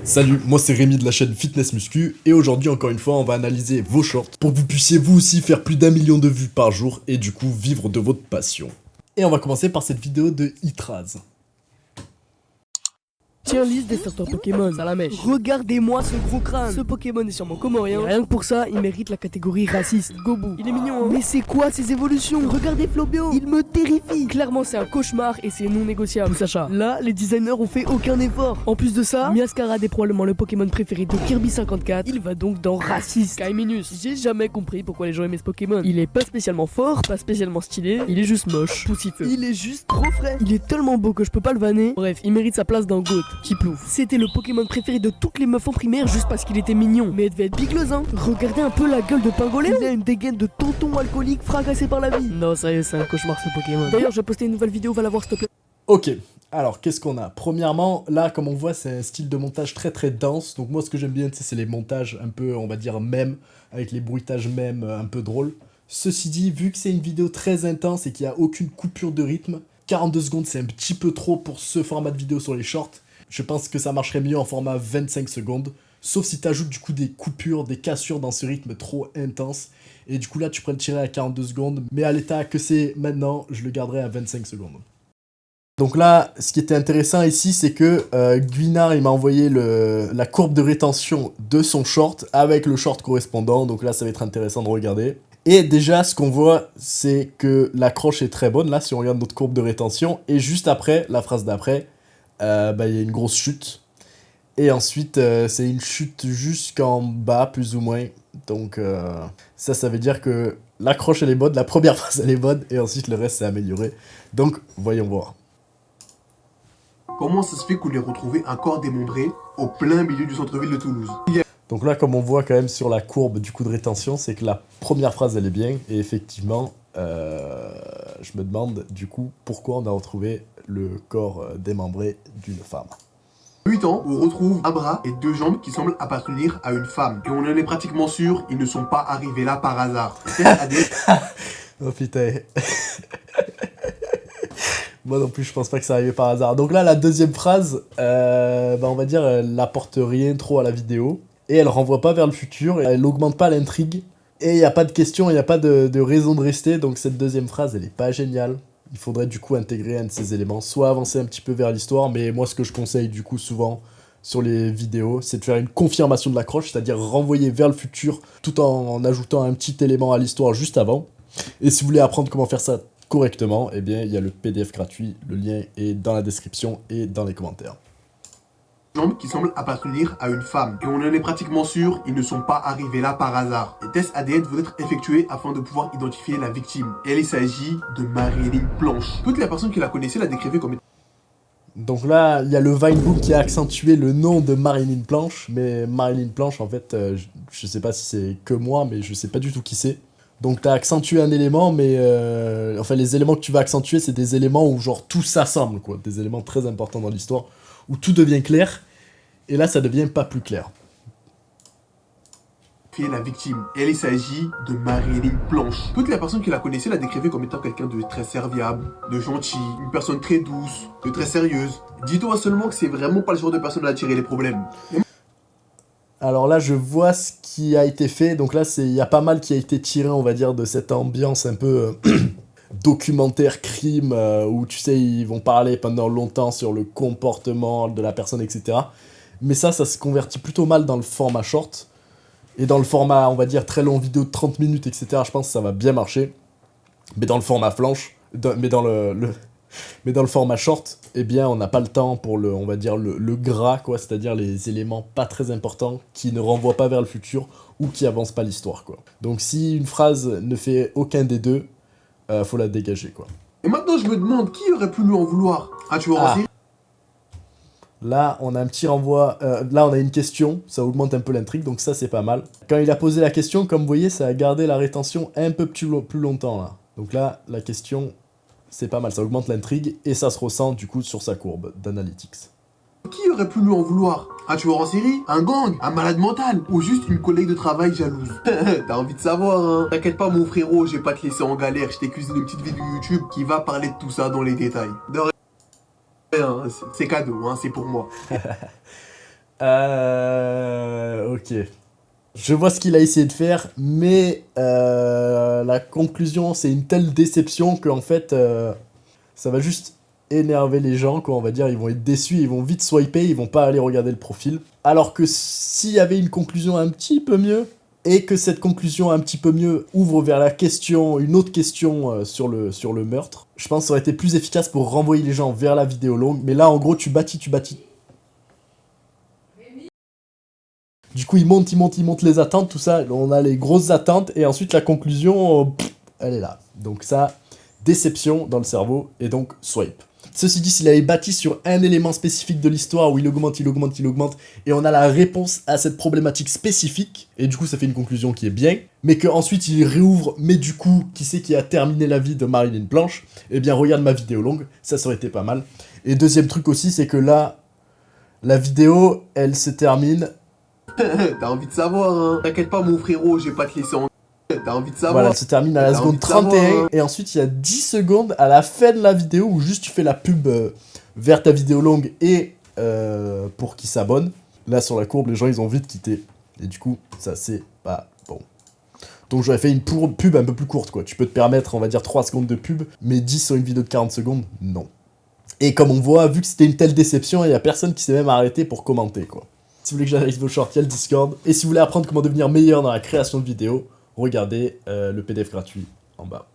Salut, moi c'est Rémi de la chaîne Fitness Muscu et aujourd'hui encore une fois on va analyser vos shorts pour que vous puissiez vous aussi faire plus d'1 million de vues par jour et du coup vivre de votre passion. Et on va commencer par cette vidéo de Hitraz. Tiens, liste des sorteurs Pokémon, ça la mèche. Regardez-moi ce gros crâne. Ce Pokémon est sûrement comorien. Et rien que pour ça, il mérite la catégorie raciste. Gobu. Il est mignon, hein. Mais c'est quoi ces évolutions? Regardez Flobio. Il me terrifie. Clairement, c'est un cauchemar et c'est non négociable. Sacha. Là, les designers ont fait aucun effort. En plus de ça, Miascarade est probablement le Pokémon préféré de Kirby 54. Il va donc dans raciste. Kaiminus. J'ai jamais compris pourquoi les gens aimaient ce Pokémon. Il est pas spécialement fort, pas spécialement stylé. Il est juste moche. Poussifeux. Il est juste trop frais. Il est tellement beau que je peux pas le vanner. Bref, il mérite sa place dans GOAT. Chiplouf. C'était le Pokémon préféré de toutes les meufs en primaire juste parce qu'il était mignon. Mais elle devait être bigleuse, hein. Regardez un peu la gueule de Pingolin. Il a une dégaine de tonton alcoolique fracassé par la vie. Non, sérieux, c'est un cauchemar ce Pokémon. D'ailleurs, je vais poster une nouvelle vidéo, va la voir s'il te plaît. Ok, alors qu'est-ce qu'on a? Premièrement, là comme on voit c'est un style de montage très dense. Donc moi ce que j'aime bien c'est les montages un peu on va dire mème, avec les bruitages mème un peu drôles. Ceci dit, vu que c'est une vidéo très intense et qu'il n'y a aucune coupure de rythme, 42 secondes c'est un petit peu trop pour ce format de vidéo sur les shorts. Je pense que ça marcherait mieux en format 25 secondes. Sauf si tu ajoutes du coup des coupures, des cassures dans ce rythme trop intense. Et du coup là tu pourrais le tirer à 42 secondes. Mais à l'état que c'est maintenant, je le garderai à 25 secondes. Donc là, ce qui était intéressant ici, c'est que Guinard, il m'a envoyé la courbe de rétention de son short avec le short correspondant. Donc là, ça va être intéressant de regarder. Et déjà, ce qu'on voit, c'est que l'accroche est très bonne. Là, si on regarde notre courbe de rétention. Et juste après, la phrase d'après, il y a une grosse chute. Et ensuite, c'est une chute jusqu'en bas, plus ou moins. Donc ça veut dire que l'accroche, elle est bonne. La première phrase, elle est bonne. Et ensuite, le reste, c'est amélioré. Donc, voyons voir. Comment ça se fait qu'on ait retrouvé un corps démembré au plein milieu du centre-ville de Toulouse? Donc là, comme on voit quand même sur la courbe du coup de rétention, c'est que la première phrase, elle est bien. Et effectivement, je me demande du coup pourquoi on a retrouvé le corps démembré d'une femme. 8 ans, on retrouve un bras et 2 jambes qui semblent appartenir à une femme. Et on en est pratiquement sûr, ils ne sont pas arrivés là par hasard. Oh putain. Moi non plus, je pense pas que ça arrivait par hasard. Donc là, la deuxième phrase, on va dire, elle n'apporte rien trop à la vidéo. Et elle renvoie pas vers le futur, et elle augmente pas l'intrigue. Et il n'y a pas de question, il n'y a pas de raison de rester. Donc cette deuxième phrase, elle est pas géniale. Il faudrait du coup intégrer un de ces éléments. Soit avancer un petit peu vers l'histoire, mais moi ce que je conseille du coup souvent sur les vidéos, c'est de faire une confirmation de l'accroche, c'est-à-dire renvoyer vers le futur tout en ajoutant un petit élément à l'histoire juste avant. Et si vous voulez apprendre comment faire ça correctement, eh bien il y a le PDF gratuit, le lien est dans la description et dans les commentaires. Jambes qui semblent appartenir à une femme. Et on en est pratiquement sûr, ils ne sont pas arrivés là par hasard. Les tests ADN vont être effectués afin de pouvoir identifier la victime. Et il s'agit de Marilyn Planche. Toutes les personnes qui la connaissaient la décrivaient comme... Donc là, il y a le Vinebook qui a accentué le nom de Marilyn Planche, mais Marilyn Planche, en fait, je sais pas si c'est que moi, mais je sais pas du tout qui c'est. Donc t'as accentué un élément, mais enfin les éléments que tu vas accentuer, c'est des éléments où genre tout s'assemble, quoi. Des éléments très importants dans l'histoire, où tout devient clair, et là ça devient pas plus clair. La victime. Et il s'agit de Marilyn Planche. Toutes les personnes qui la connaissaient la décrivaient comme étant quelqu'un de très serviable, de gentil, une personne très douce, de très sérieuse. Dis-toi seulement que c'est vraiment pas le genre de personne à attirer les problèmes. Alors là, je vois ce qui a été fait. Donc là, il y a pas mal qui a été tiré, on va dire, de cette ambiance un peu documentaire crime, où tu sais, ils vont parler pendant longtemps sur le comportement de la personne, etc. Mais ça se convertit plutôt mal dans le format short. Et dans le format, on va dire, très long vidéo de 30 minutes, etc., je pense que ça va bien marcher. Mais dans le format flanche, mais dans le format short, eh bien, on n'a pas le temps pour on va dire, le gras, quoi, c'est-à-dire les éléments pas très importants qui ne renvoient pas vers le futur ou qui avancent pas l'histoire, quoi. Donc si une phrase ne fait aucun des deux, faut la dégager, quoi. Et maintenant, je me demande qui aurait pu lui en vouloir. Ah, tu vois, Là, on a un petit renvoi, là on a une question, ça augmente un peu l'intrigue, donc ça c'est pas mal. Quand il a posé la question, comme vous voyez, ça a gardé la rétention un peu plus longtemps, là. Donc là, la question, c'est pas mal, ça augmente l'intrigue, et ça se ressent du coup sur sa courbe d'analytics. Qui aurait pu lui en vouloir? Un tueur en série? Un gang? Un malade mental? Ou juste une collègue de travail jalouse? T'as envie de savoir, hein? T'inquiète pas mon frérot, je vais pas te laisser en galère, je t'ai cuisiné une petite vidéo YouTube qui va parler de tout ça dans les détails. C'est cadeau, hein, c'est pour moi. Ok. Je vois ce qu'il a essayé de faire, mais la conclusion, c'est une telle déception qu'en fait, ça va juste énerver les gens, quoi, on va dire. Ils vont être déçus, ils vont vite swiper, ils vont pas aller regarder le profil. Alors que s'il y avait une conclusion un petit peu mieux, et que cette conclusion un petit peu mieux ouvre vers la question, une autre question sur le meurtre, je pense que ça aurait été plus efficace pour renvoyer les gens vers la vidéo longue. Mais là, en gros, tu bâtis. Du coup, il monte les attentes, tout ça. On a les grosses attentes, et ensuite la conclusion, elle est là. Donc ça, déception dans le cerveau, et donc swipe. Ceci dit, s'il avait bâti sur un élément spécifique de l'histoire où il augmente, et on a la réponse à cette problématique spécifique, et du coup ça fait une conclusion qui est bien, mais qu'ensuite il réouvre, mais du coup, qui c'est qui a terminé la vie de Marilyn Blanche? Eh bien, regarde ma vidéo longue, ça aurait été pas mal. Et deuxième truc aussi, c'est que là, la vidéo, elle se termine... T'as envie de savoir, hein. T'inquiète pas, mon frérot, je vais pas te laisser en... T'as envie de savoir. Voilà, elle se termine à la seconde 31, et ensuite il y a 10 secondes à la fin de la vidéo où juste tu fais la pub vers ta vidéo longue et pour qu'ils s'abonnent. Là, sur la courbe, les gens, ils ont vite quitté. Et du coup, ça, c'est pas bon. Donc j'aurais fait une pub un peu plus courte, quoi. Tu peux te permettre, on va dire, 3 secondes de pub, mais 10 sur une vidéo de 40 secondes, non. Et comme on voit, vu que c'était une telle déception, il y a personne qui s'est même arrêté pour commenter, quoi. Si vous voulez que j'analyse vos shorts, il y a le Discord. Et si vous voulez apprendre comment devenir meilleur dans la création de vidéos, regardez le PDF gratuit en bas.